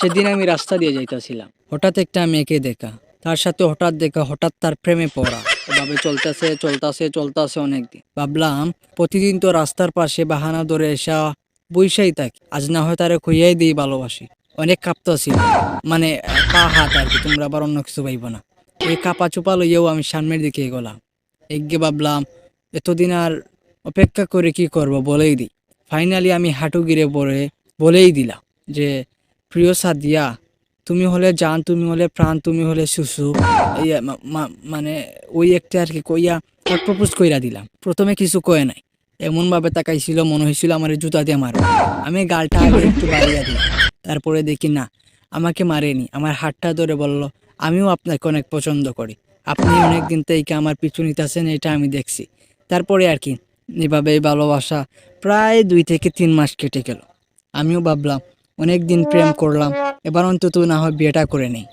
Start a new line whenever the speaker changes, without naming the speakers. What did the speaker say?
সেদিন আমি রাস্তা দিয়ে যাইতেছিলাম, হঠাৎ একটা মেয়েকে দেখা, তার সাথে হঠাৎ দেখা, হঠাৎ তার প্রেমে পড়া। এভাবে চলতেছে চলতেছে চলতেছে অনেকদিন। ভাবলাম প্রতিদিন তো রাস্তার পাশে বাহানা ধরে এসা বইসাই থাকি, আজ না হয় তারে কইয়াই দিই ভালোবাসি। অনেক কাঁপতাছিল, মানে পা হাত আর কি, তোমরা আবার অন্য কিছু পাইব না। এই কাপা চোপা লইয়াও আমি সামনের দিকে এগোলাম। এগিয়ে ভাবলাম এতদিন আর অপেক্ষা করে কি করব, বলেই দিই। ফাইনালি আমি হাঁটু গিরে পড়ে বলেই দিলাম যে, প্রিয় সাদিয়া, তুমি হলে জান, তুমি হলে প্রাণ, তুমি হলে সুসু। এই মানে ওই একটা আর কি কইয়া প্রপোজ কইরা দিলাম। প্রথমে কিছু কয়ে নাই, এমন ভাবে তাকাইছিল মনে হয়েছিল আমার জুতা দিয়ে মারবে। আমি গালটা আগে একটু বাড়িয়ে দিলাম, তারপরে দেখি না, আমাকে মারেনি, আমার হাতটা ধরে বলল, আমিও আপনাকে অনেক পছন্দ করি, আপনি অনেকদিন থেকে আমার পিছু নিতেছেন, এটা আমি দেখছি। তারপরে আর কি এভাবে ভালোবাসা প্রায় 2 থেকে 3 মাস কেটে গেল। আমিও ভাবলাম অনেক দিন প্রেম করলাম, এবার অন্তত না হয় বিয়েটা করে নেই।